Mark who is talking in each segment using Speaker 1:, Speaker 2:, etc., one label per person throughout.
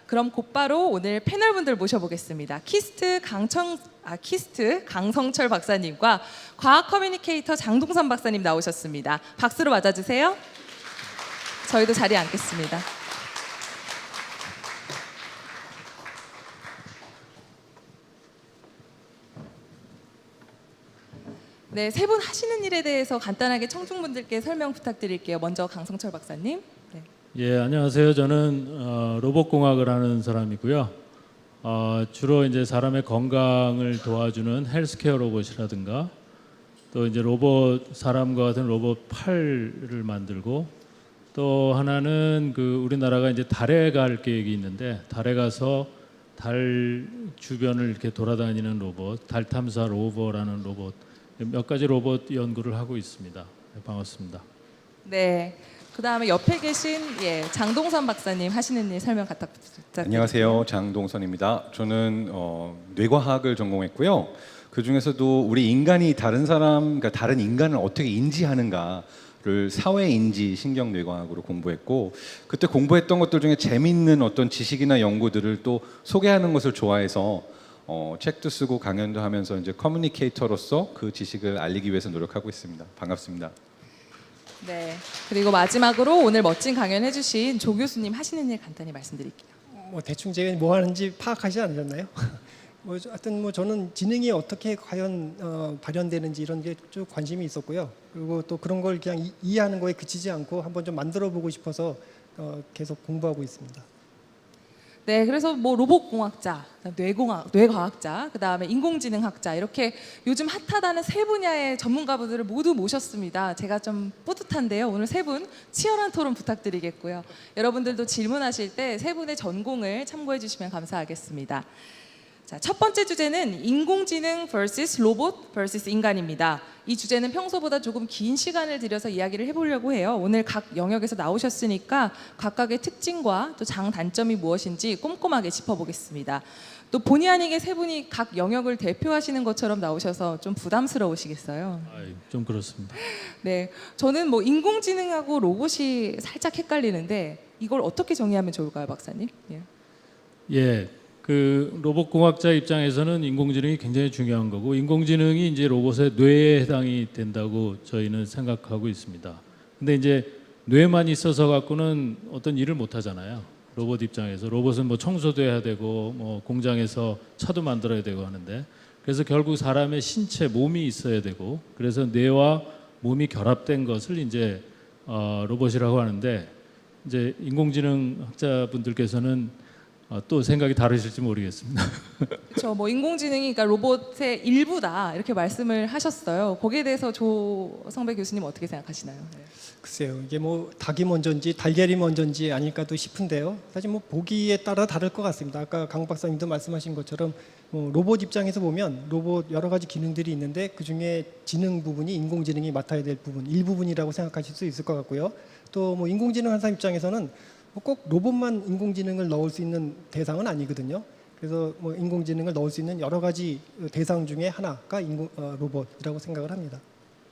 Speaker 1: 그럼 곧바로 오늘 패널분들 모셔보겠습니다. 키스트 강성철 박사님과 과학 커뮤니케이터 장동선 박사님 나오셨습니다. 박수로 맞아주세요. 저희도 자리에 앉겠습니다. 네, 세 분 하시는 일에 대해서 간단하게 청중분들께 설명 부탁드릴게요. 먼저 강성철 박사님. 네.
Speaker 2: 예, 안녕하세요. 저는 로봇공학을 하는 사람이고요. 주로 이제 사람의 건강을 도와주는 헬스케어 로봇이라든가 또 이제 사람과 같은 로봇 팔을 만들고 또 하나는 우리나라가 이제 달에 갈 계획이 있는데 달에 가서 달 주변을 이렇게 돌아다니는 로봇, 달 탐사 로버라는 로봇 몇 가지 로봇 연구를 하고 있습니다. 네, 반갑습니다.
Speaker 1: 네. 그다음에 옆에 계신 장동선 박사님 하시는 일 설명 부탁드립니다.
Speaker 3: 안녕하세요. 장동선입니다. 저는 뇌과학을 전공했고요. 그 중에서도 우리 인간이 다른 사람, 그러니까 다른 인간을 어떻게 인지하는가를 사회인지 신경뇌과학으로 공부했고, 그때 공부했던 것들 중에 재미있는 어떤 지식이나 연구들을 또 소개하는 것을 좋아해서 책도 쓰고 강연도 하면서 이제 커뮤니케이터로서 그 지식을 알리기 위해서 노력하고 있습니다. 반갑습니다.
Speaker 1: 네. 그리고 마지막으로 오늘 멋진 강연 해주신 조 교수님 하시는 일 간단히 말씀드릴게요.
Speaker 4: 대충 제가 뭐 하는지 파악하지 않으셨나요? 하여튼 저는 지능이 어떻게 과연 발현되는지 이런 게 쭉 관심이 있었고요. 그리고 또 그런 걸 그냥 이해하는 거에 그치지 않고 한번 좀 만들어 보고 싶어서 계속 공부하고 있습니다.
Speaker 1: 네, 그래서 로봇공학자, 뇌과학자, 그다음에 인공지능학자 이렇게 요즘 핫하다는 세 분야의 전문가분들을 모두 모셨습니다. 제가 좀 뿌듯한데요. 오늘 세 분 치열한 토론 부탁드리겠고요. 여러분들도 질문하실 때 세 분의 전공을 참고해 주시면 감사하겠습니다. 자, 첫 번째 주제는 인공지능 vs 로봇 vs 인간입니다. 이 주제는 평소보다 조금 긴 시간을 들여서 이야기를 해보려고 해요. 오늘 각 영역에서 나오셨으니까 각각의 특징과 또 장단점이 무엇인지 꼼꼼하게 짚어보겠습니다. 또 본의 아니게 세 분이 각 영역을 대표하시는 것처럼 나오셔서 좀 부담스러우시겠어요?
Speaker 2: 좀 그렇습니다.
Speaker 1: 네, 저는 인공지능하고 로봇이 살짝 헷갈리는데 이걸 어떻게 정의하면 좋을까요, 박사님?
Speaker 2: 예. 로봇공학자 입장에서는 인공지능이 굉장히 중요한 거고 인공지능이 이제 로봇의 뇌에 해당이 된다고 저희는 생각하고 있습니다. 근데 이제 뇌만 있어서 갖고는 어떤 일을 못 하잖아요. 로봇 입장에서 로봇은 청소도 해야 되고 공장에서 차도 만들어야 되고 하는데 그래서 결국 사람의 신체 몸이 있어야 되고 그래서 뇌와 몸이 결합된 것을 이제 로봇이라고 하는데 이제 인공지능 학자분들께서는 또 생각이 다르실지 모르겠습니다.
Speaker 1: 그렇죠. 인공지능이 그러니까 로봇의 일부다 이렇게 말씀을 하셨어요. 거기에 대해서 조성배 교수님 어떻게 생각하시나요? 네.
Speaker 4: 글쎄요, 이게 닭이 먼저인지 달걀이 먼저인지 아닐까도 싶은데요. 사실 보기에 따라 다를 것 같습니다. 아까 강 박사님도 말씀하신 것처럼 로봇 입장에서 보면 로봇 여러 가지 기능들이 있는데 그 중에 지능 부분이 인공지능이 맡아야 될 부분 일부분이라고 생각하실 수 있을 것 같고요. 또 인공지능 한 사람 입장에서는 꼭 로봇만 인공지능을 넣을 수 있는 대상은 아니거든요. 그래서 인공지능을 넣을 수 있는 여러 가지 대상 중에 하나가 로봇이라고 생각을 합니다.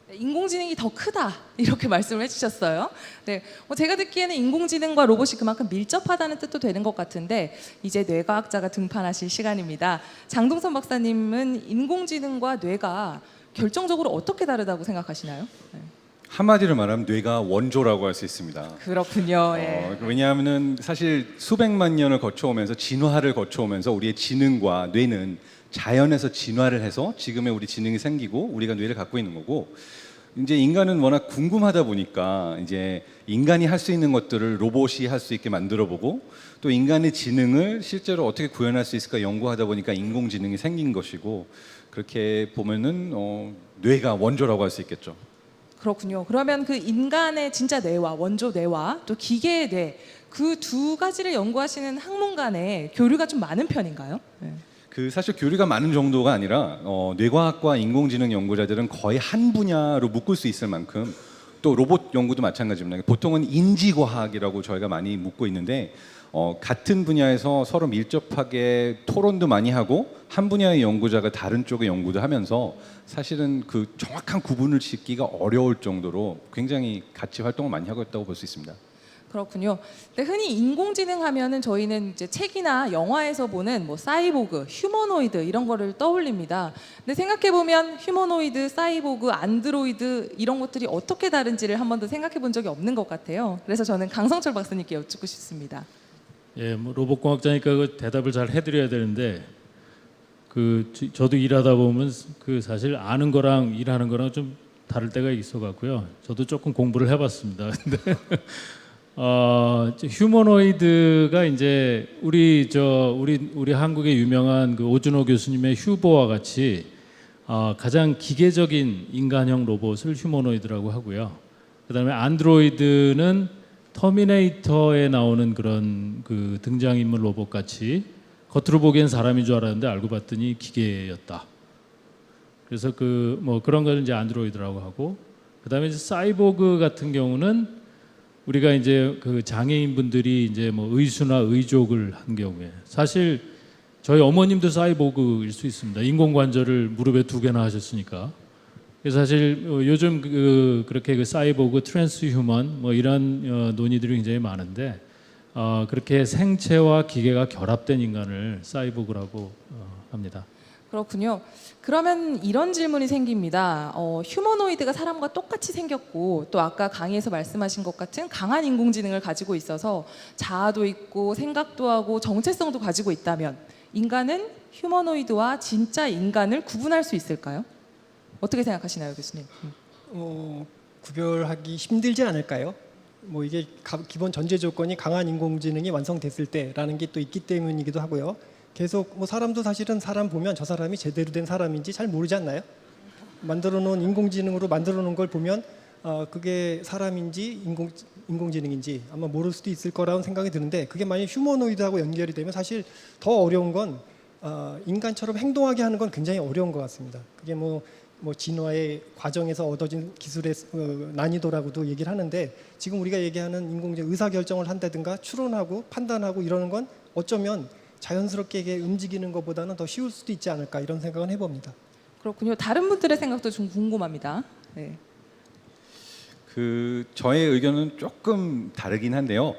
Speaker 1: 네, 인공지능이 더 크다 이렇게 말씀을 해주셨어요. 네, 제가 듣기에는 인공지능과 로봇이 그만큼 밀접하다는 뜻도 되는 것 같은데 이제 뇌과학자가 등판하실 시간입니다. 장동선 박사님은 인공지능과 뇌가 결정적으로 어떻게 다르다고 생각하시나요? 네.
Speaker 3: 한마디로 말하면 뇌가 원조라고 할 수 있습니다.
Speaker 1: 그렇군요. 예.
Speaker 3: 왜냐하면 사실 수백만 년을 거쳐오면서 진화를 거쳐오면서 우리의 지능과 뇌는 자연에서 진화를 해서 지금의 우리 지능이 생기고 우리가 뇌를 갖고 있는 거고 이제 인간은 워낙 궁금하다 보니까 이제 인간이 할 수 있는 것들을 로봇이 할 수 있게 만들어보고 또 인간의 지능을 실제로 어떻게 구현할 수 있을까 연구하다 보니까 인공지능이 생긴 것이고 그렇게 보면은 뇌가 원조라고 할 수 있겠죠.
Speaker 1: 그렇군요. 그러면 인간의 진짜 뇌와 원조 뇌와 또 기계의 뇌 그 두 가지를 연구하시는 학문 간에 교류가 좀 많은 편인가요? 네.
Speaker 3: 사실 교류가 많은 정도가 아니라 뇌과학과 인공지능 연구자들은 거의 한 분야로 묶을 수 있을 만큼 또 로봇 연구도 마찬가지입니다. 보통은 인지과학이라고 저희가 많이 묻고 있는데 같은 분야에서 서로 밀접하게 토론도 많이 하고 한 분야의 연구자가 다른 쪽의 연구도 하면서 사실은 그 정확한 구분을 짓기가 어려울 정도로 굉장히 같이 활동을 많이 하고 있다고 볼 수 있습니다.
Speaker 1: 그렇군요. 근데 흔히 인공지능 하면은 저희는 이제 책이나 영화에서 보는 뭐 사이보그, 휴머노이드 이런 거를 떠올립니다. 근데 생각해 보면 휴머노이드, 사이보그, 안드로이드 이런 것들이 어떻게 다른지를 한 번도 생각해 본 적이 없는 것 같아요. 그래서 저는 강성철 박사님께 여쭙고 싶습니다.
Speaker 2: 예, 뭐 로봇공학자니까 그 대답을 잘 해드려야 되는데 저도 일하다 보면 그 사실 아는 거랑 일하는 거랑 좀 다를 때가 있어 갖고요. 저도 조금 공부를 해봤습니다. 근데 휴머노이드가 이제 우리 한국의 유명한 그 오준호 교수님의 휴보와 같이 가장 기계적인 인간형 로봇을 휴머노이드라고 하고요. 그다음에 안드로이드는 터미네이터에 나오는 그런 그 등장인물 로봇 같이 겉으로 보기엔 사람인 줄 알았는데 알고 봤더니 기계였다. 그래서 뭐 그런 걸 이제 안드로이드라고 하고, 그다음에 이제 사이보그 같은 경우는 우리가 이제 그 장애인분들이 이제 뭐 의수나 의족을 한 경우에, 사실 저희 어머님도 사이보그일 수 있습니다. 인공관절을 무릎에 2개나 하셨으니까. 그래서 사실 요즘 그렇게 그 사이보그, 트랜스휴먼 뭐 이런 논의들이 굉장히 많은데, 그렇게 생체와 기계가 결합된 인간을 사이보그라고 합니다.
Speaker 1: 그렇군요. 그러면 이런 질문이 생깁니다. 휴머노이드가 사람과 똑같이 생겼고 또 아까 강의에서 말씀하신 것 같은 강한 인공지능을 가지고 있어서 자아도 있고 생각도 하고 정체성도 가지고 있다면 인간은 휴머노이드와 진짜 인간을 구분할 수 있을까요? 어떻게 생각하시나요, 교수님?
Speaker 4: 구별하기 힘들지 않을까요? 뭐 이게 기본 전제 조건이 강한 인공지능이 완성됐을 때라는 게 또 있기 때문이기도 하고요. 계속 뭐 사람도 사실은 사람 보면 저 사람이 제대로 된 사람인지 잘 모르지 않나요? 만들어 놓은 인공지능으로 만들어 놓은 걸 보면 그게 사람인지 인공지능인지 아마 모를 수도 있을 거라는 생각이 드는데, 그게 만약 휴머노이드하고 연결이 되면 사실 더 어려운 건 인간처럼 행동하게 하는 건 굉장히 어려운 것 같습니다. 그게 뭐 진화의 과정에서 얻어진 기술의 난이도라고도 얘기를 하는데, 지금 우리가 얘기하는 인공지능 의사결정을 한다든가 추론하고 판단하고 이러는 건 어쩌면 자연스럽게 움직이는 것보다는 더 쉬울 수도 있지 않을까, 이런 생각은 해봅니다.
Speaker 1: 그렇군요. 다른 분들의 생각도 좀 궁금합니다. 네.
Speaker 3: 저의 의견은 조금 다르긴 한데요.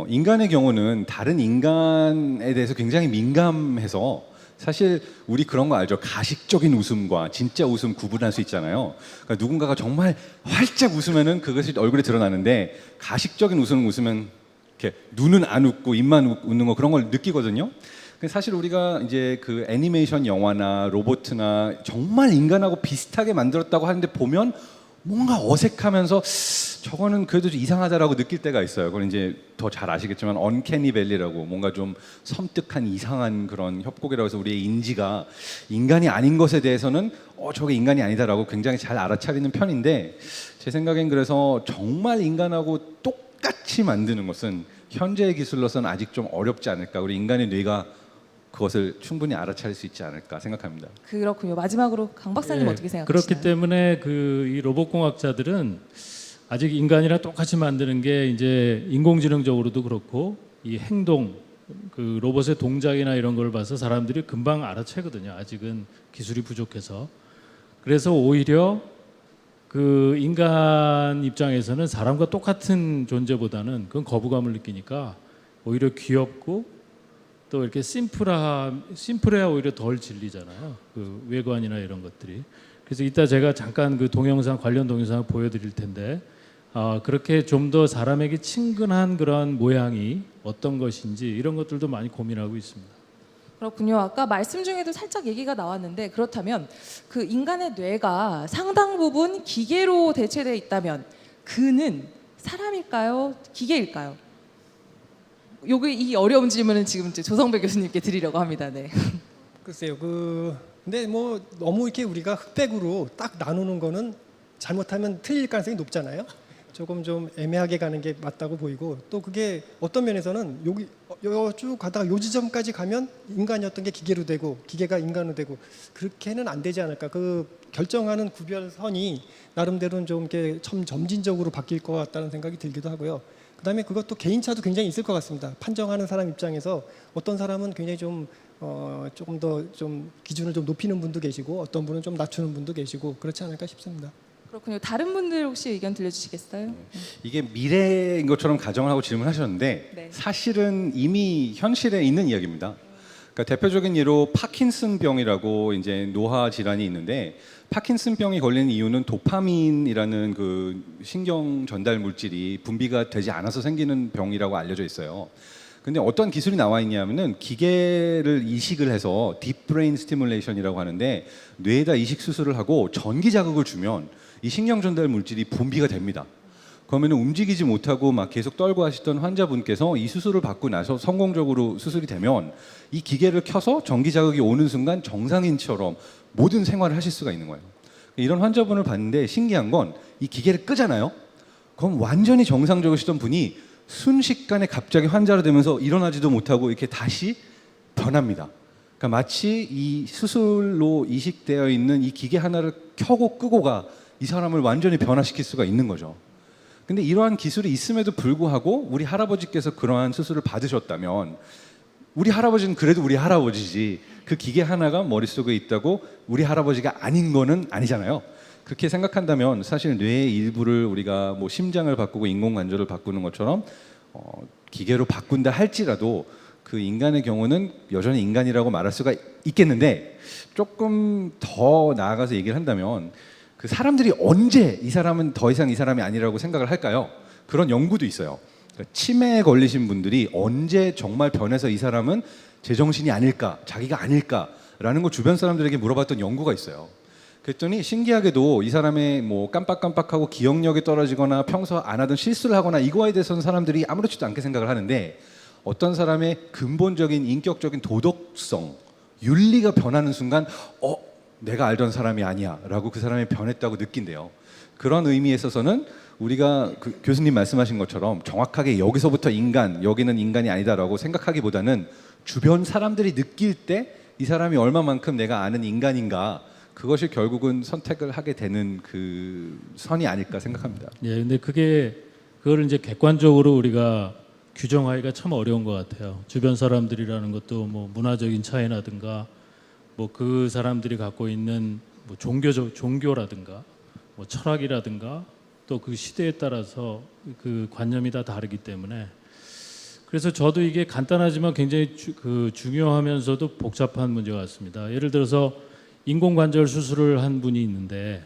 Speaker 3: 인간의 경우는 다른 인간에 대해서 굉장히 민감해서, 사실 우리 그런 거 알죠? 가식적인 웃음과 진짜 웃음 구분할 수 있잖아요. 그러니까 누군가가 정말 활짝 웃으면은 그것이 얼굴에 드러나는데, 가식적인 웃음을 웃으면 이렇게 눈은 안 웃고 입만 웃는 거, 그런 걸 느끼거든요. 사실 우리가 이제 그 애니메이션 영화나 로봇이나 정말 인간하고 비슷하게 만들었다고 하는데 보면 뭔가 어색하면서 저거는 그래도 좀 이상하다라고 느낄 때가 있어요. 그건 이제 더 잘 아시겠지만 언캐니 밸리라고, 뭔가 좀 섬뜩한 이상한 그런 협곡이라고 해서 우리의 인지가 인간이 아닌 것에 대해서는 저게 인간이 아니다라고 굉장히 잘 알아차리는 편인데, 제 생각엔 그래서 정말 인간하고 똑같이 만드는 것은 현재의 기술로서는 아직 좀 어렵지 않을까. 우리 인간의 뇌가 그것을 충분히 알아차릴 수 있지 않을까 생각합니다.
Speaker 1: 그렇군요. 마지막으로 강 박사님 어떻게 생각하시나요?
Speaker 2: 그렇기 때문에 이 로봇공학자들은 아직 인간이랑 똑같이 만드는 게 이제 인공지능적으로도 그렇고, 이 행동, 그 로봇의 동작이나 이런 걸 봐서 사람들이 금방 알아채거든요. 아직은 기술이 부족해서. 그래서 오히려 그 인간 입장에서는 사람과 똑같은 존재보다는 그건 거부감을 느끼니까 오히려 귀엽고, 또 이렇게 심플해야 오히려 덜 질리잖아요. 그 외관이나 이런 것들이. 그래서 이따 제가 잠깐 그 관련 동영상을 보여드릴 텐데, 그렇게 좀 더 사람에게 친근한 그런 모양이 어떤 것인지 이런 것들도 많이 고민하고 있습니다.
Speaker 1: 그렇군요. 아까 말씀 중에도 살짝 얘기가 나왔는데, 그렇다면 그 인간의 뇌가 상당 부분 기계로 대체되어 있다면 그는 사람일까요? 기계일까요? 이 어려운 질문은 지금 이제 조성배 교수님께 드리려고 합니다. 네.
Speaker 4: 글쎄요. 근데 뭐 너무 이렇게 우리가 흑백으로 딱 나누는 거는 잘못하면 틀릴 가능성이 높잖아요. 조금 좀 애매하게 가는 게 맞다고 보이고, 또 그게 어떤 면에서는 여기 쭉 가다가 요 지점까지 가면 인간이었던 게 기계로 되고 기계가 인간으로 되고, 그렇게는 안 되지 않을까. 그 결정하는 구별선이 나름대로는 좀 이렇게 점진적으로 바뀔 것 같다는 생각이 들기도 하고요. 그다음에 그것도 개인차도 굉장히 있을 것 같습니다. 판정하는 사람 입장에서 어떤 사람은 굉장히 조금 더 좀 기준을 좀 높이는 분도 계시고, 어떤 분은 좀 낮추는 분도 계시고, 그렇지 않을까 싶습니다.
Speaker 1: 그렇군요. 다른 분들 혹시 의견 들려주시겠어요?
Speaker 3: 이게 미래인 것처럼 가정을 하고 질문하셨는데
Speaker 1: 네.
Speaker 3: 사실은 이미 현실에 있는 이야기입니다. 그러니까 대표적인 예로 파킨슨 병이라고 이제 노화 질환이 있는데 파킨슨 병이 걸리는 이유는 도파민이라는 그 신경 전달 물질이 분비가 되지 않아서 생기는 병이라고 알려져 있어요. 근데 어떤 기술이 나와 있냐면은 기계를 이식을 해서 딥브레인 스티뮬레이션이라고 하는데 뇌에다 이식 수술을 하고 전기 자극을 주면 이 신경 전달 물질이 분비가 됩니다. 그러면 움직이지 못하고 막 계속 떨고 하시던 환자분께서 이 수술을 받고 나서 성공적으로 수술이 되면 이 기계를 켜서 전기 자극이 오는 순간 정상인처럼 모든 생활을 하실 수가 있는 거예요. 이런 환자분을 봤는데 신기한 건 이 기계를 끄잖아요. 그럼 완전히 정상적이시던 분이 순식간에 갑자기 환자로 되면서 일어나지도 못하고 이렇게 다시 변합니다. 그러니까 마치 이 수술로 이식되어 있는 이 기계 하나를 켜고 끄고가 이 사람을 완전히 변화시킬 수가 있는 거죠. 근데 이러한 기술이 있음에도 불구하고 우리 할아버지께서 그러한 수술을 받으셨다면 우리 할아버지는 그래도 우리 할아버지지 그 기계 하나가 머릿속에 있다고 우리 할아버지가 아닌 거는 아니잖아요. 그렇게 생각한다면 사실 뇌의 일부를 우리가 뭐 심장을 바꾸고 인공관절을 바꾸는 것처럼 기계로 바꾼다 할지라도 그 인간의 경우는 여전히 인간이라고 말할 수가 있겠는데 조금 더 나아가서 얘기를 한다면 그 사람들이 언제 이 사람은 더 이상 이 사람이 아니라고 생각을 할까요? 그런 연구도 있어요. 그러니까 치매에 걸리신 분들이 언제 정말 변해서 이 사람은 제정신이 아닐까, 자기가 아닐까라는 거 주변 사람들에게 물어봤던 연구가 있어요. 그랬더니 신기하게도 이 사람의 뭐 깜빡깜빡하고 기억력이 떨어지거나 평소 안 하던 실수를 하거나 이거에 대해서는 사람들이 아무렇지도 않게 생각을 하는데 어떤 사람의 근본적인 인격적인 도덕성, 윤리가 변하는 순간 내가 알던 사람이 아니야 라고 그 사람이 변했다고 느낀대요. 그런 의미에 있어서는 우리가 그 교수님 말씀하신 것처럼 정확하게 여기서부터 인간, 여기는 인간이 아니다라고 생각하기보다는 주변 사람들이 느낄 때 이 사람이 얼마만큼 내가 아는 인간인가 그것이 결국은 선택을 하게 되는 그 선이 아닐까 생각합니다.
Speaker 2: 예, 근데 그걸 이제 객관적으로 우리가 규정하기가 참 어려운 것 같아요. 주변 사람들이라는 것도 뭐 문화적인 차이라든가 뭐 그 사람들이 갖고 있는 뭐 종교라든가 뭐 철학이라든가 또 그 시대에 따라서 그 관념이 다 다르기 때문에 그래서 저도 이게 간단하지만 굉장히 중요하면서도 복잡한 문제 같습니다. 예를 들어서 인공관절 수술을 한 분이 있는데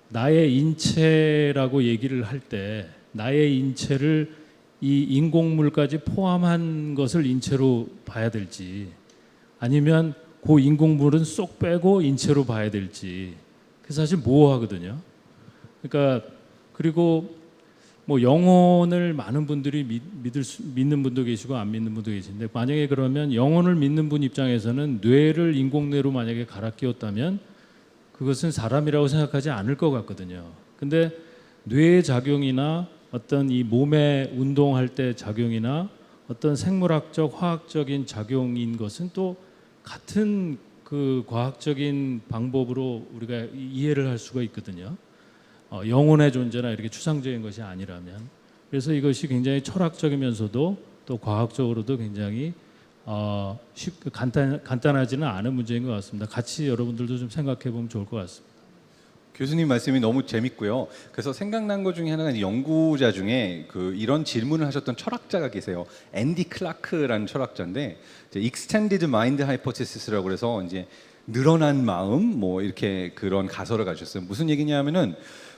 Speaker 2: 나의 인체라고 얘기를 할 때 나의 인체를 이 인공물까지 포함한 것을 인체로 봐야 될지 아니면 그 인공물은 쏙 빼고 인체로 봐야 될지 그 사실 모호하거든요. 그러니까 그리고 뭐 영혼을 많은 분들이 믿는 분도 계시고 안 믿는 분도 계신데 만약에 그러면 영혼을 믿는 분 입장에서는 뇌를 인공뇌로 만약에 갈아 끼웠다면 그것은 사람이라고 생각하지 않을 것 같거든요. 근데 뇌의 작용이나 어떤 이 몸의 운동할 때 작용이나 어떤 생물학적, 화학적인 작용인 것은 또 같은 그 과학적인 방법으로 우리가 이해를 할 수가 있거든요. 영혼의 존재나 이렇게 추상적인 것이 아니라면 그래서 이것이 굉장히 철학적이면서도 또 과학적으로도 굉장히 간단하지는 않은 문제인 것 같습니다. 같이 여러분들도 좀 생각해 보면 좋을 것 같습니다.
Speaker 3: 교수님 말씀이 너무 재밌고요. 그래서 생각난 것 중에 하나가 연구자 중에 이런 질문을 하셨던 철학자가 계세요. 앤디 클라크라는 철학자인데 이제 Extended Mind Hypothesis라고 그래서 이제 늘어난 마음 뭐 이렇게 그런 가설을 가졌어요. 무슨 얘기냐면은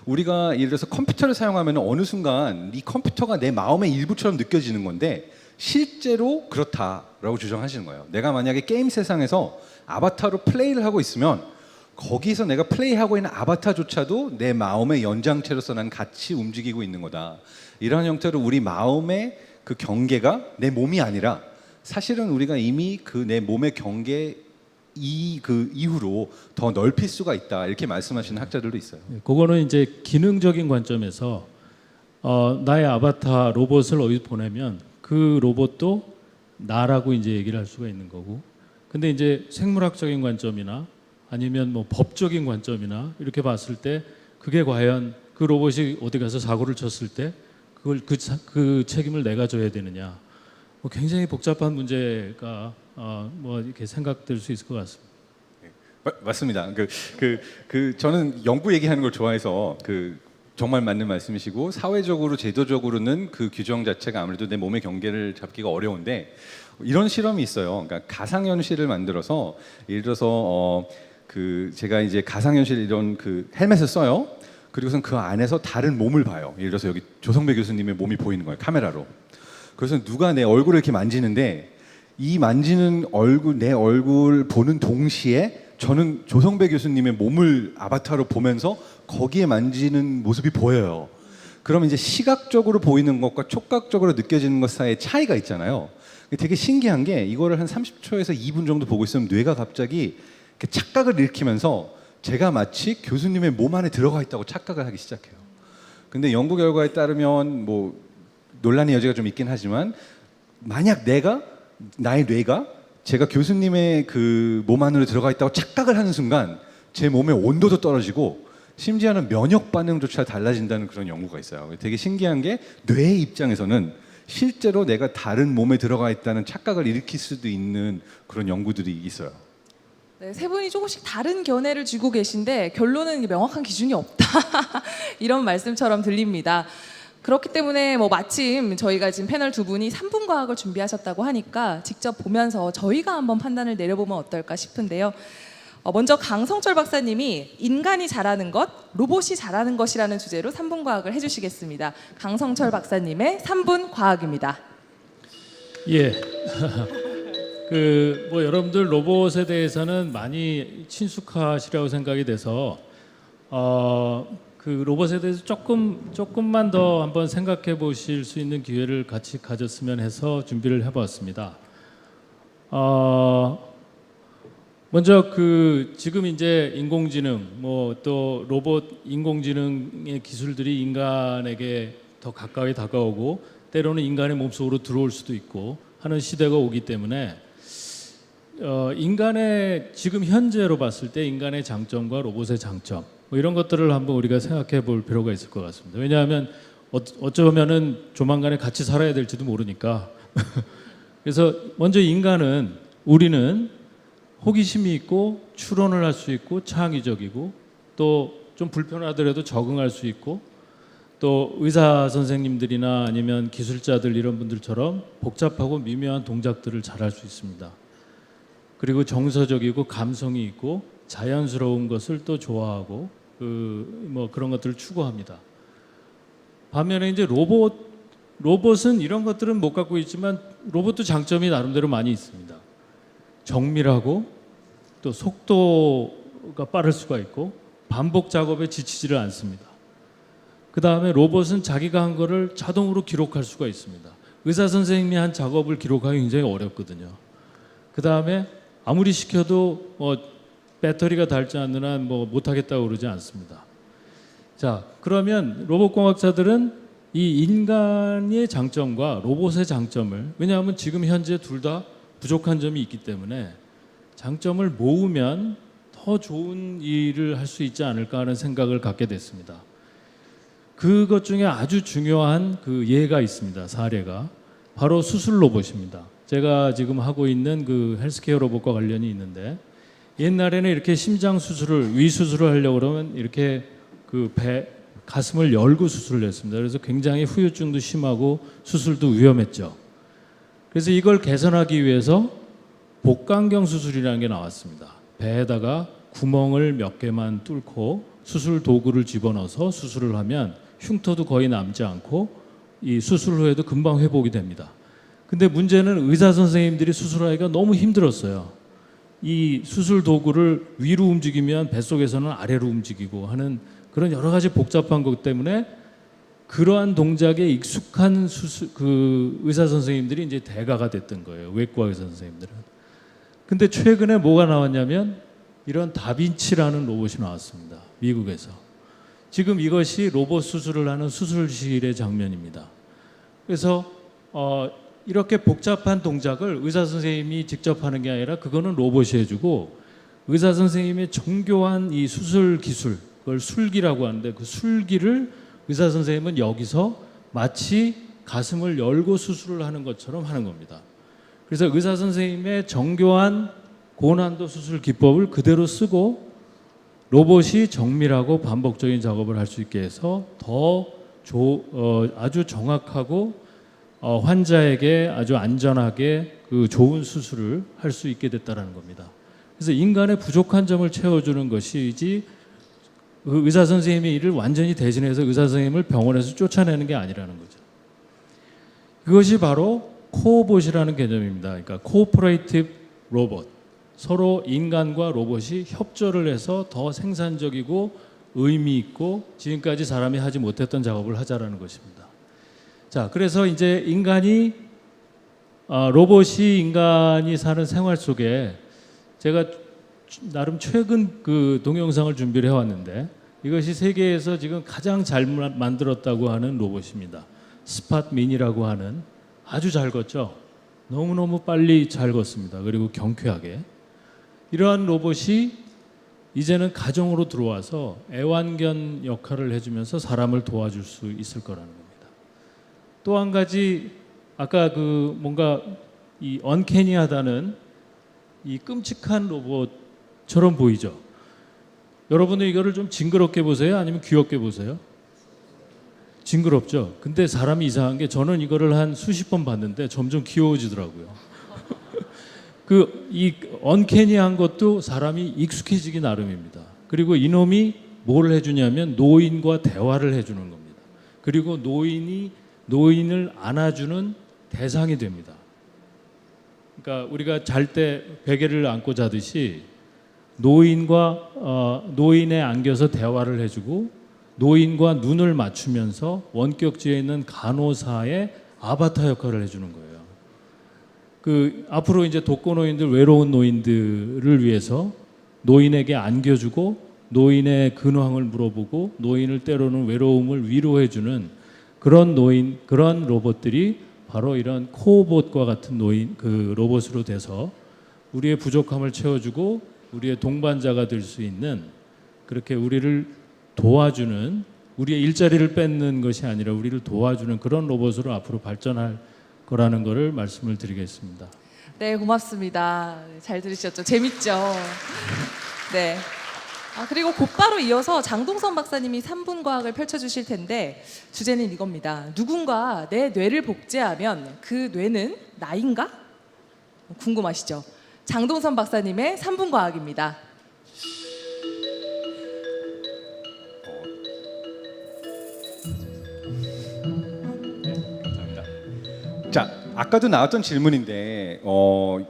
Speaker 3: 우리가 예를 들어서 컴퓨터를 사용하면 어느 순간 이 컴퓨터가 내 마음의 일부처럼 느껴지는 건데 실제로 그렇다라고 주장하시는 거예요. 내가 만약에 게임 세상에서 아바타로 플레이를 하고 있으면 거기서 내가 플레이하고 있는 아바타조차도 내 마음의 연장체로서 난 같이 움직이고 있는 거다. 이런 형태로 우리 마음의 그 경계가 내 몸이 아니라 사실은 우리가 이미 그 내 몸의 경계 이후로 더 넓힐 수가 있다 이렇게 말씀하시는 학자들도 있어요.
Speaker 2: 그거는 이제 기능적인 관점에서 나의 아바타 로봇을 어디 보내면 그 로봇도 나라고 이제 얘기를 할 수가 있는 거고, 근데 이제 생물학적인 관점이나 아니면 뭐 법적인 관점이나 이렇게 봤을 때 그게 과연 그 로봇이 어디 가서 사고를 쳤을 때 그걸 그 책임을 내가 져야 되느냐, 뭐 굉장히 복잡한 문제가 뭐 이렇게 생각될 수 있을 것 같습니다.
Speaker 3: 맞습니다. 저는 연구 얘기하는 걸 좋아해서 정말 맞는 말씀이시고 사회적으로 제도적으로는 그 규정 자체가 아무래도 내 몸의 경계를 잡기가 어려운데 이런 실험이 있어요. 그러니까 가상현실을 만들어서 예를 들어서 제가 이제 가상현실 이런 헬멧을 써요. 그리고선 그 안에서 다른 몸을 봐요. 예를 들어서 여기 조성배 교수님의 몸이 보이는 거예요. 카메라로. 그래서 누가 내 얼굴을 이렇게 만지는데 이 만지는 얼굴, 내 얼굴 보는 동시에 저는 조성배 교수님의 몸을 아바타로 보면서 거기에 만지는 모습이 보여요. 그러면 이제 시각적으로 보이는 것과 촉각적으로 느껴지는 것 사이에 차이가 있잖아요. 되게 신기한 게 이거를 한 30초에서 2분 정도 보고 있으면 뇌가 갑자기 이렇게 착각을 일으키면서 제가 마치 교수님의 몸 안에 들어가 있다고 착각을 하기 시작해요. 근데 연구 결과에 따르면 뭐 논란의 여지가 좀 있긴 하지만 만약 나의 뇌가 제가 교수님의 그 몸 안으로 들어가 있다고 착각을 하는 순간 제 몸의 온도도 떨어지고 심지어는 면역 반응조차 달라진다는 그런 연구가 있어요. 되게 신기한 게 뇌의 입장에서는 실제로 내가 다른 몸에 들어가 있다는 착각을 일으킬 수도 있는 그런 연구들이 있어요.
Speaker 1: 네, 세 분이 조금씩 다른 견해를 쥐고 계신데 결론은 명확한 기준이 없다 이런 말씀처럼 들립니다. 그렇기 때문에 뭐 마침 저희가 지금 패널 두 분이 3분 과학을 준비하셨다고 하니까 직접 보면서 저희가 한번 판단을 내려보면 어떨까 싶은데요. 먼저 강성철 박사님이 인간이 잘하는 것, 로봇이 잘하는 것이라는 주제로 3분 과학을 해주시겠습니다. 강성철 박사님의 3분 과학입니다.
Speaker 2: 예. 뭐 여러분들 로봇에 대해서는 많이 친숙하시라고 생각이 돼서 그 로봇에 대해서 조금만 더 한번 생각해 보실 수 있는 기회를 같이 가졌으면 해서 준비를 해봤습니다. 먼저 지금 이제 인공지능 뭐 또 로봇 인공지능의 기술들이 인간에게 더 가까이 다가오고 때로는 인간의 몸속으로 들어올 수도 있고 하는 시대가 오기 때문에 인간의 지금 현재로 봤을 때 인간의 장점과 로봇의 장점 뭐 이런 것들을 한번 우리가 생각해 볼 필요가 있을 것 같습니다. 왜냐하면 어쩌면은 조만간에 같이 살아야 될지도 모르니까. 그래서 먼저 우리는 호기심이 있고 추론을 할 수 있고 창의적이고 또 좀 불편하더라도 적응할 수 있고 또 의사 선생님들이나 아니면 기술자들 이런 분들처럼 복잡하고 미묘한 동작들을 잘 할 수 있습니다. 그리고 정서적이고 감성이 있고 자연스러운 것을 또 좋아하고 뭐 그런 것들을 추구합니다. 반면에 이제 로봇은 이런 것들은 못 갖고 있지만 로봇도 장점이 나름대로 많이 있습니다. 정밀하고 또 속도가 빠를 수가 있고 반복 작업에 지치지를 않습니다. 그 다음에 로봇은 자기가 한 거를 자동으로 기록할 수가 있습니다. 의사 선생님이 한 작업을 기록하기 굉장히 어렵거든요. 그 다음에 아무리 시켜도 배터리가 닳지 않는 한 못하겠다고 그러지 않습니다. 자, 그러면 로봇공학자들은 이 인간의 장점과 로봇의 장점을, 왜냐하면 지금 현재 둘 다 부족한 점이 있기 때문에 장점을 모으면 더 좋은 일을 할 수 있지 않을까 하는 생각을 갖게 됐습니다. 그것 중에 아주 중요한 예가 있습니다. 사례가 바로 수술 로봇입니다. 제가 지금 하고 있는 헬스케어 로봇과 관련이 있는데 옛날에는 이렇게 심장 수술을 위 수술을 하려고 그러면 이렇게 가슴을 열고 수술을 했습니다. 그래서 굉장히 후유증도 심하고 수술도 위험했죠. 그래서 이걸 개선하기 위해서 복강경 수술이라는 게 나왔습니다. 배에다가 구멍을 몇 개만 뚫고 수술 도구를 집어넣어서 수술을 하면 흉터도 거의 남지 않고 이 수술 후에도 금방 회복이 됩니다. 근데 문제는 의사 선생님들이 수술하기가 너무 힘들었어요. 이 수술 도구를 위로 움직이면 뱃속에서는 아래로 움직이고 하는 그런 여러 가지 복잡한 것 때문에 그러한 동작에 익숙한 의사 선생님들이 이제 대가가 됐던 거예요. 외과 의사 선생님들은. 근데 최근에 뭐가 나왔냐면 이런 다빈치라는 로봇이 나왔습니다. 미국에서. 지금 이것이 로봇 수술을 하는 수술실의 장면입니다. 그래서 이렇게 복잡한 동작을 의사 선생님이 직접 하는 게 아니라 그거는 로봇이 해주고 의사 선생님의 정교한 이 수술 기술, 그걸 술기라고 하는데 그 술기를 의사 선생님은 여기서 마치 가슴을 열고 수술을 하는 것처럼 하는 겁니다. 그래서 의사 선생님의 정교한 고난도 수술 기법을 그대로 쓰고 로봇이 정밀하고 반복적인 작업을 할 수 있게 해서 아주 정확하고 환자에게 아주 안전하게 그 좋은 수술을 할 수 있게 됐다라는 겁니다. 그래서 인간의 부족한 점을 채워주는 것이지 그 의사 선생님의 일을 완전히 대신해서 의사 선생님을 병원에서 쫓아내는 게 아니라는 거죠. 그것이 바로 코오봇이라는 개념입니다. 그러니까 코오퍼레이티브 로봇. 서로 인간과 로봇이 협조를 해서 더 생산적이고 의미 있고 지금까지 사람이 하지 못했던 작업을 하자라는 것입니다. 자, 그래서 이제 로봇이 인간이 사는 생활 속에 제가 나름 최근 그 동영상을 준비를 해왔는데 이것이 세계에서 지금 가장 잘 만들었다고 하는 로봇입니다. 스팟 미니라고 하는 아주 잘 걷죠. 너무너무 빨리 잘 걷습니다. 그리고 경쾌하게. 이러한 로봇이 이제는 가정으로 들어와서 애완견 역할을 해주면서 사람을 도와줄 수 있을 거라는 겁니다. 또 한 가지 아까 그 뭔가 이 언캐니하다는 이 끔찍한 로봇처럼 보이죠. 여러분은 이거를 좀 징그럽게 보세요? 아니면 귀엽게 보세요? 징그럽죠. 근데 사람이 이상한 게 저는 이거를 한 수십 번 봤는데 점점 귀여워지더라고요. 이 언캐니한 것도 사람이 익숙해지기 나름입니다. 그리고 이놈이 뭘 해주냐면 노인과 대화를 해주는 겁니다. 그리고 노인을 안아주는 대상이 됩니다. 그러니까 우리가 잘 때 베개를 안고 자듯이 노인에 안겨서 대화를 해주고 노인과 눈을 맞추면서 원격지에 있는 간호사의 아바타 역할을 해주는 거예요. 앞으로 이제 독거노인들, 외로운 노인들을 위해서 노인에게 안겨주고 노인의 근황을 물어보고 노인을 때로는 외로움을 위로해주는 그런 로봇들이 바로 이런 코오봇과 같은 로봇으로 돼서 우리의 부족함을 채워주고 우리의 동반자가 될 수 있는 그렇게 우리를 도와주는 우리의 일자리를 뺏는 것이 아니라 우리를 도와주는 그런 로봇으로 앞으로 발전할 거라는 것을 말씀을 드리겠습니다.
Speaker 1: 네, 고맙습니다. 잘 들으셨죠? 재밌죠? 네. 그리고 곧바로 이어서 장동선 박사님이 3분 과학을 펼쳐주실 텐데 주제는 이겁니다. 누군가 내 뇌를 복제하면 그 뇌는 나인가? 궁금하시죠? 장동선 박사님의 3분 과학입니다.
Speaker 3: 자, 아까도 나왔던 질문인데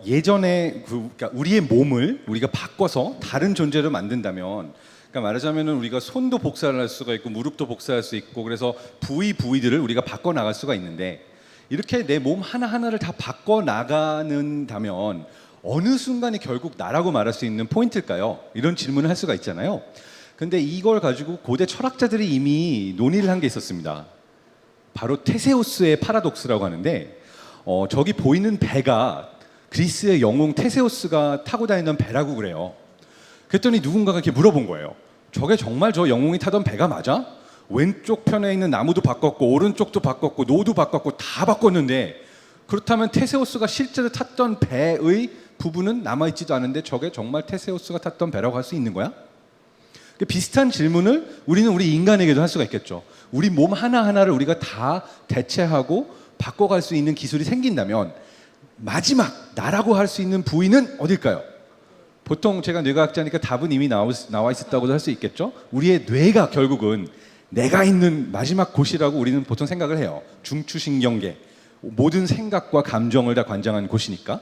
Speaker 3: 예전에 그러니까 우리의 몸을 우리가 바꿔서 다른 존재로 만든다면, 그러니까 말하자면은 우리가 손도 복사를 할 수가 있고 무릎도 복사할 수 있고 그래서 부위들을 우리가 바꿔 나갈 수가 있는데 이렇게 내 몸 하나하나를 다 바꿔 나가는다면 어느 순간이 결국 나라고 말할 수 있는 포인트일까요? 이런 질문을 할 수가 있잖아요. 근데 이걸 가지고 고대 철학자들이 이미 논의를 한 게 있었습니다. 바로 테세우스의 파라독스라고 하는데 저기 보이는 배가 그리스의 영웅 테세우스가 타고 다니던 배라고 그래요. 그랬더니 누군가가 이렇게 물어본 거예요. 저게 정말 저 영웅이 타던 배가 맞아? 왼쪽 편에 있는 나무도 바꿨고 오른쪽도 바꿨고 노도 바꿨고 다 바꿨는데 그렇다면 테세우스가 실제로 탔던 배의 부분은 남아있지도 않은데 저게 정말 테세우스가 탔던 배라고 할 수 있는 거야? 비슷한 질문을 우리는 우리 인간에게도 할 수가 있겠죠. 우리 몸 하나하나를 우리가 다 대체하고 바꿔갈 수 있는 기술이 생긴다면 마지막 나라고 할 수 있는 부위는 어딜까요? 보통 제가 뇌과학자니까 답은 이미 나와 있었다고도 할 수 있겠죠. 우리의 뇌가 결국은 내가 있는 마지막 곳이라고 우리는 보통 생각을 해요. 중추신경계, 모든 생각과 감정을 다 관장한 곳이니까.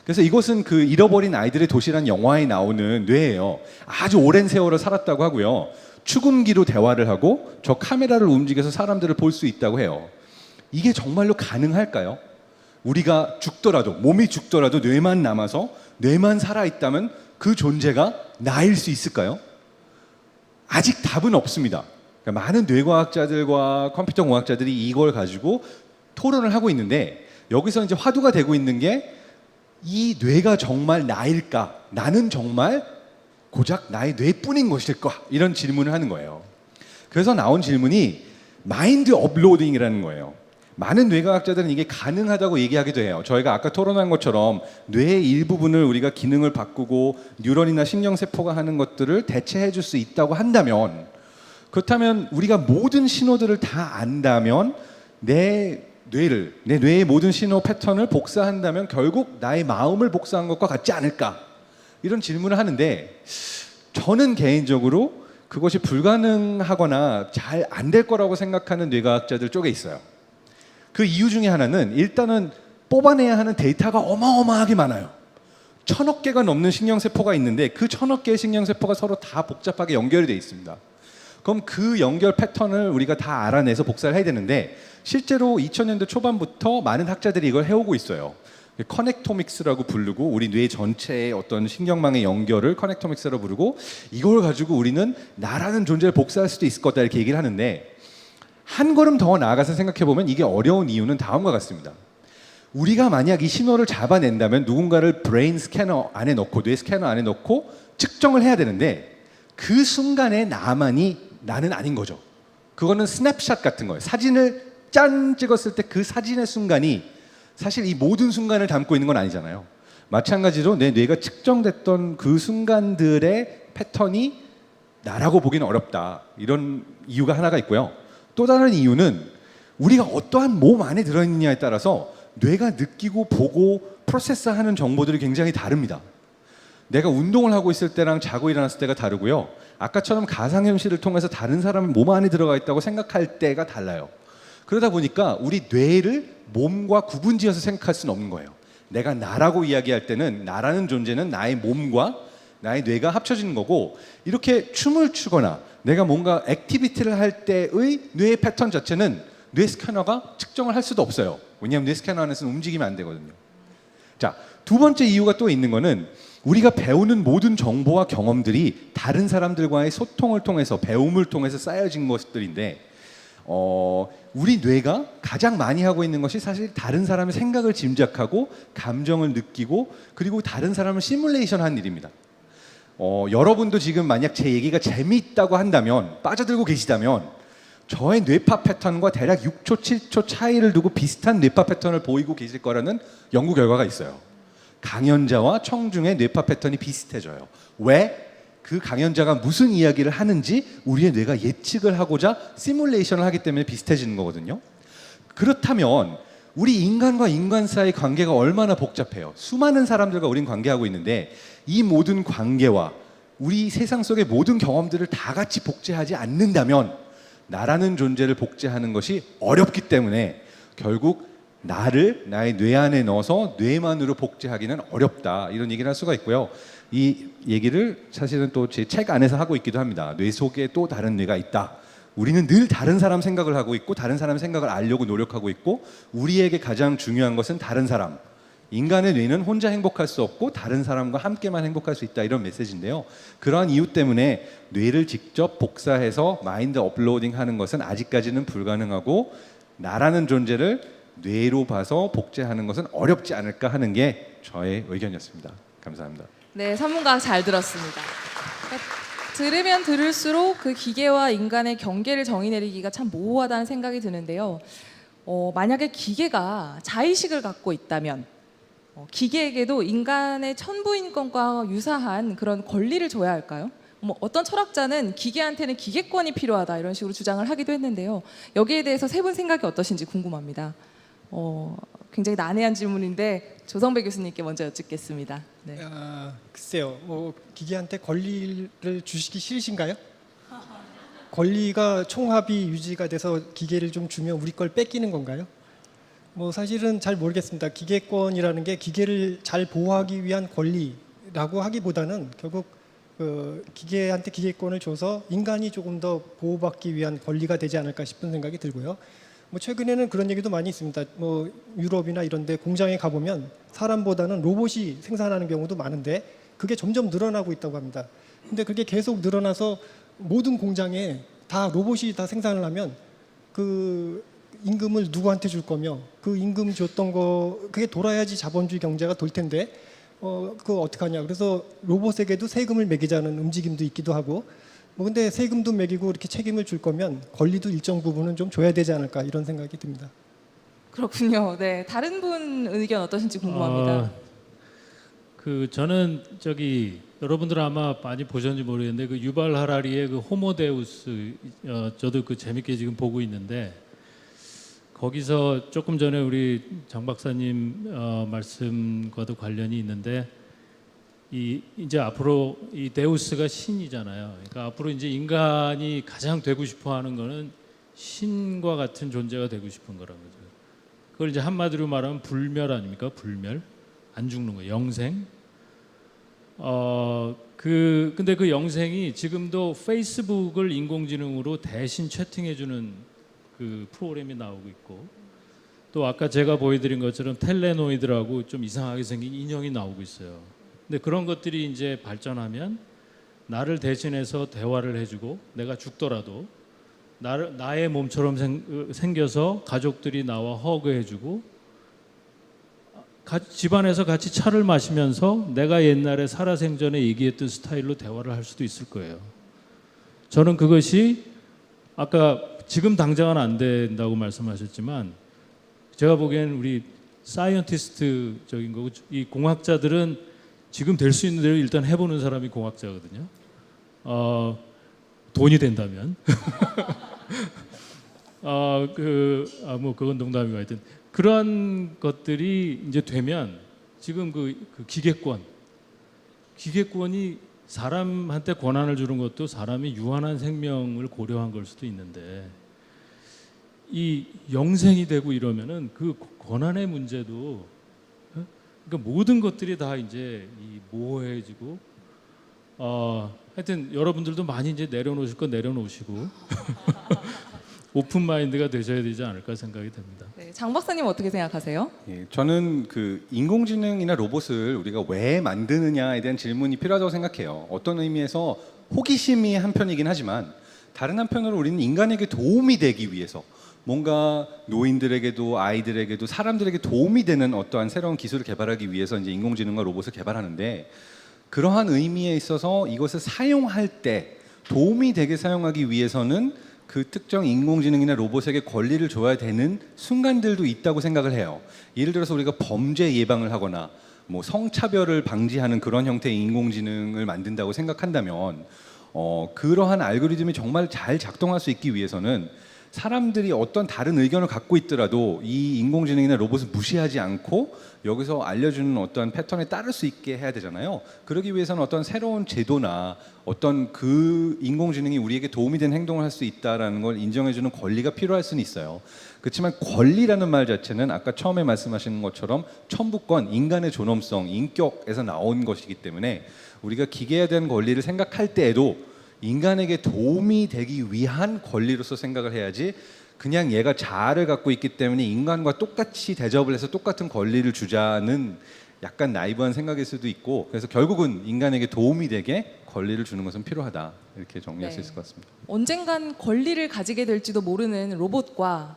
Speaker 3: 그래서 이것은 그 잃어버린 아이들의 도시라는 영화에 나오는 뇌예요. 아주 오랜 세월을 살았다고 하고요. 축음기로 대화를 하고 저 카메라를 움직여서 사람들을 볼 수 있다고 해요. 이게 정말로 가능할까요? 우리가 죽더라도, 몸이 죽더라도 뇌만 남아서 뇌만 살아있다면 그 존재가 나일 수 있을까요? 아직 답은 없습니다. 그러니까 많은 뇌과학자들과 컴퓨터 공학자들이 이걸 가지고 토론을 하고 있는데 여기서 이제 화두가 되고 있는 게 이 뇌가 정말 나일까? 나는 정말 고작 나의 뇌뿐인 것일까? 이런 질문을 하는 거예요. 그래서 나온 질문이 마인드 업로딩이라는 거예요. 많은 뇌과학자들은 이게 가능하다고 얘기하기도 해요. 저희가 아까 토론한 것처럼 뇌의 일부분을 우리가 기능을 바꾸고 뉴런이나 신경세포가 하는 것들을 대체해 줄 수 있다고 한다면, 그렇다면 우리가 모든 신호들을 다 안다면 내 뇌의 모든 신호 패턴을 복사한다면 결국 나의 마음을 복사한 것과 같지 않을까? 이런 질문을 하는데, 저는 개인적으로 그것이 불가능하거나 잘 안 될 거라고 생각하는 뇌과학자들 쪽에 있어요. 그 이유 중에 하나는 일단은 뽑아내야 하는 데이터가 어마어마하게 많아요. 1000억 개가 넘는 신경세포가 있는데 그 1000억 개의 신경세포가 서로 다 복잡하게 연결이 되어 있습니다. 그럼 그 연결 패턴을 우리가 다 알아내서 복사를 해야 되는데, 실제로 2000년대 초반부터 많은 학자들이 이걸 해오고 있어요. 커넥토믹스라고 부르고, 우리 뇌 전체의 어떤 신경망의 연결을 커넥토믹스라고 부르고, 이걸 가지고 우리는 나라는 존재를 복사할 수도 있을 거다 이렇게 얘기를 하는데, 한 걸음 더 나아가서 생각해 보면 이게 어려운 이유는 다음과 같습니다. 우리가 만약 이 신호를 잡아낸다면 누군가를 브레인 스캐너 안에 넣고, 뇌 스캐너 안에 넣고 측정을 해야 되는데, 그 순간에 나만이 나는 아닌 거죠. 그거는 스냅샷 같은 거예요. 사진을 짠 찍었을 때 그 사진의 순간이 사실 이 모든 순간을 담고 있는 건 아니잖아요. 마찬가지로 내 뇌가 측정됐던 그 순간들의 패턴이 나라고 보기는 어렵다. 이런 이유가 하나가 있고요. 또 다른 이유는 우리가 어떠한 몸 안에 들어있느냐에 따라서 뇌가 느끼고 보고 프로세스하는 정보들이 굉장히 다릅니다. 내가 운동을 하고 있을 때랑 자고 일어났을 때가 다르고요. 아까처럼 가상현실을 통해서 다른 사람 몸 안에 들어가 있다고 생각할 때가 달라요. 그러다 보니까 우리 뇌를 몸과 구분지어서 생각할 수는 없는 거예요. 내가 나라고 이야기할 때는 나라는 존재는 나의 몸과 나의 뇌가 합쳐지는 거고, 이렇게 춤을 추거나 내가 뭔가 액티비티를 할 때의 뇌의 패턴 자체는 뇌 스캐너가 측정을 할 수도 없어요. 왜냐하면 뇌 스캐너 안에서는 움직이면 안 되거든요. 자, 두 번째 이유가 또 있는 거는, 우리가 배우는 모든 정보와 경험들이 다른 사람들과의 소통을 통해서, 배움을 통해서 쌓여진 것들인데, 우리 뇌가 가장 많이 하고 있는 것이 사실 다른 사람의 생각을 짐작하고 감정을 느끼고, 그리고 다른 사람을 시뮬레이션하는 일입니다. 여러분도 지금 만약 제 얘기가 재미있다고 한다면, 빠져들고 계시다면, 저의 뇌파 패턴과 대략 6초, 7초 차이를 두고 비슷한 뇌파 패턴을 보이고 계실 거라는 연구 결과가 있어요. 강연자와 청중의 뇌파 패턴이 비슷해져요. 왜? 그 강연자가 무슨 이야기를 하는지 우리의 뇌가 예측을 하고자 시뮬레이션을 하기 때문에 비슷해지는 거거든요. 그렇다면 우리 인간과 인간 사이의 관계가 얼마나 복잡해요. 수많은 사람들과 우린 관계하고 있는데, 이 모든 관계와 우리 세상 속의 모든 경험들을 다 같이 복제하지 않는다면 나라는 존재를 복제하는 것이 어렵기 때문에 결국 나를 나의 뇌 안에 넣어서 뇌만으로 복제하기는 어렵다, 이런 얘기를 할 수가 있고요. 이 얘기를 사실은 또 제 책 안에서 하고 있기도 합니다. 뇌 속에 또 다른 뇌가 있다. 우리는 늘 다른 사람 생각을 하고 있고 다른 사람 생각을 알려고 노력하고 있고, 우리에게 가장 중요한 것은 다른 사람. 인간의 뇌는 혼자 행복할 수 없고 다른 사람과 함께만 행복할 수 있다, 이런 메시지인데요. 그러한 이유 때문에 뇌를 직접 복사해서 마인드 업로딩 하는 것은 아직까지는 불가능하고, 나라는 존재를 뇌로 봐서 복제하는 것은 어렵지 않을까 하는 게 저의 의견이었습니다. 감사합니다.
Speaker 1: 네, 산문과학 잘 들었습니다. 그러니까 들으면 들을수록 그 기계와 인간의 경계를 정의 내리기가 참 모호하다는 생각이 드는데요. 만약에 기계가 자의식을 갖고 있다면 기계에게도 인간의 천부인권과 유사한 그런 권리를 줘야 할까요? 어떤 철학자는 기계한테는 기계권이 필요하다, 이런 식으로 주장을 하기도 했는데요. 여기에 대해서 세 분 생각이 어떠신지 궁금합니다. 굉장히 난해한 질문인데 조성배 교수님께 먼저 여쭙겠습니다. 네.
Speaker 4: 글쎄요, 기계한테 권리를 주시기 싫으신가요? 권리가 총합이 유지가 돼서 기계를 좀 주면 우리 걸 뺏기는 건가요? 사실은 잘 모르겠습니다. 기계권이라는 게 기계를 잘 보호하기 위한 권리라고 하기보다는 결국 기계한테 기계권을 줘서 인간이 조금 더 보호받기 위한 권리가 되지 않을까 싶은 생각이 들고요. 최근에는 그런 얘기도 많이 있습니다. 유럽이나 이런 데 공장에 가보면 사람보다는 로봇이 생산하는 경우도 많은데 그게 점점 늘어나고 있다고 합니다. 근데 그게 계속 늘어나서 모든 공장에 다 로봇이 다 생산을 하면 그 임금을 누구한테 줄 거며, 그 임금 줬던 거 그게 돌아야지 자본주의 경제가 돌 텐데 그거 어떡하냐. 그래서 로봇에게도 세금을 매기자는 움직임도 있기도 하고, 근데 세금도 매기고 이렇게 책임을 줄 거면 권리도 일정 부분은 좀 줘야 되지 않을까, 이런 생각이 듭니다.
Speaker 1: 그렇군요. 네, 다른 분 의견 어떠신지 궁금합니다.
Speaker 2: 저는 여러분들 아마 많이 보셨는지 모르겠는데 그 유발 하라리의 그 호모데우스 저도 그 재밌게 지금 보고 있는데 거기서 조금 전에 우리 장 박사님 말씀과도 관련이 있는데 이제 앞으로 이 데우스가 신이잖아요. 그러니까 앞으로 이제 인간이 가장 되고 싶어하는 거는 신과 같은 존재가 되고 싶은 거란 거죠. 그걸 이제 한마디로 말하면 불멸 아닙니까? 불멸, 안 죽는 거, 영생. 근데 그 영생이 지금도 페이스북을 인공지능으로 대신 채팅해주는 그 프로그램이 나오고 있고, 또 아까 제가 보여드린 것처럼 텔레노이드라고 좀 이상하게 생긴 인형이 나오고 있어요. 근데 그런 것들이 이제 발전하면 나를 대신해서 대화를 해주고 내가 죽더라도 나의 몸처럼 생겨서 가족들이 나와 허그해주고 집안에서 같이 차를 마시면서 내가 옛날에 살아생전에 얘기했던 스타일로 대화를 할 수도 있을 거예요. 저는 그것이 아까 지금 당장은 안 된다고 말씀하셨지만 제가 보기에는 우리 사이언티스트적인 거고 이 공학자들은 지금 될 수 있는 대로 일단 해보는 사람이 공학자거든요. 돈이 된다면. 뭐 그건 농담이고 하여튼 그런 것들이 이제 되면 지금 그 기계권이 사람한테 권한을 주는 것도 사람이 유한한 생명을 고려한 걸 수도 있는데 이 영생이 되고 이러면은 그 권한의 문제도 그러니까 모든 것들이 다 이제 모호해지고 하여튼 여러분들도 많이 이제 내려놓으실 거 내려놓으시고 오픈 마인드가 되셔야 되지 않을까 생각이 됩니다.
Speaker 1: 네, 장 박사님 어떻게 생각하세요?
Speaker 3: 예, 저는 그 인공지능이나 로봇을 우리가 왜 만드느냐에 대한 질문이 필요하다고 생각해요. 어떤 의미에서 호기심이 한편이긴 하지만 다른 한편으로 우리는 인간에게 도움이 되기 위해서 뭔가 노인들에게도 아이들에게도 사람들에게 도움이 되는 어떠한 새로운 기술을 개발하기 위해서 이제 인공지능과 로봇을 개발하는데 그러한 의미에 있어서 이것을 사용할 때 도움이 되게 사용하기 위해서는 그 특정 인공지능이나 로봇에게 권리를 줘야 되는 순간들도 있다고 생각을 해요. 예를 들어서 우리가 범죄 예방을 하거나 뭐 성차별을 방지하는 그런 형태의 인공지능을 만든다고 생각한다면 그러한 알고리즘이 정말 잘 작동할 수 있기 위해서는 사람들이 어떤 다른 의견을 갖고 있더라도 이 인공지능이나 로봇을 무시하지 않고 여기서 알려주는 어떤 패턴에 따를 수 있게 해야 되잖아요. 그러기 위해서는 어떤 새로운 제도나 어떤 그 인공지능이 우리에게 도움이 되는 행동을 할 수 있다라는 걸 인정해주는 권리가 필요할 수는 있어요. 그렇지만 권리라는 말 자체는 아까 처음에 말씀하신 것처럼 천부권, 인간의 존엄성, 인격에서 나온 것이기 때문에 우리가 기계에 대한 권리를 생각할 때에도 인간에게 도움이 되기 위한 권리로서 생각을 해야지 그냥 얘가 자아를 갖고 있기 때문에 인간과 똑같이 대접을 해서 똑같은 권리를 주자는 약간 나이브한 생각일 수도 있고 그래서 결국은 인간에게 도움이 되게 권리를 주는 것은 필요하다 이렇게 정리할 수 있을 것 같습니다.
Speaker 1: 언젠간 권리를 가지게 될지도 모르는 로봇과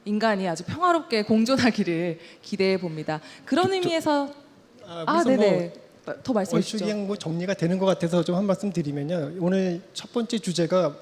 Speaker 1: 인간이 아주 평화롭게 공존하기를 기대해 봅니다. 그런 의미에서 네네. 더 말씀해 주시죠.
Speaker 4: 얼추 뭐 정리가 되는 것 같아서 좀 한 말씀 드리면요. 오늘 첫 번째 주제가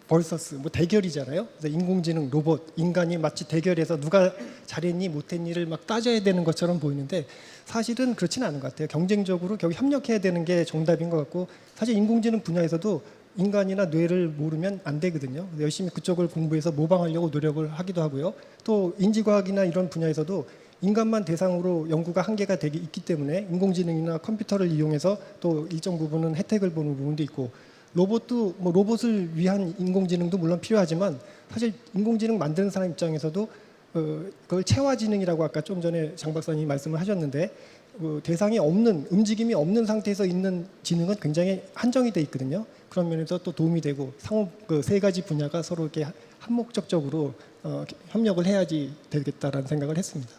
Speaker 4: 벌서스 뭐 대결이잖아요. 그래서 인공지능, 로봇, 인간이 마치 대결해서 누가 잘했니 못했니를 막 따져야 되는 것처럼 보이는데 사실은 그렇지는 않은 것 같아요. 경쟁적으로 결국 협력해야 되는 게 정답인 것 같고 사실 인공지능 분야에서도 인간이나 뇌를 모르면 안 되거든요. 열심히 그쪽을 공부해서 모방하려고 노력을 하기도 하고요. 또 인지과학이나 이런 분야에서도 인간만 대상으로 연구가 한계가 되기 있기 때문에 인공지능이나 컴퓨터를 이용해서 또 일정 부분은 혜택을 보는 부분도 있고 로봇도 뭐 로봇을 위한 인공지능도 물론 필요하지만 사실 인공지능 만드는 사람 입장에서도 그걸 체화지능이라고 아까 좀 전에 장 박사님이 말씀을 하셨는데 대상이 없는 움직임이 없는 상태에서 있는 지능은 굉장히 한정이 돼 있거든요. 그런 면에서 또 도움이 되고 상호 그 세 가지 분야가 서로 이렇게 한목적적으로 협력을 해야지 되겠다라는 생각을 했습니다.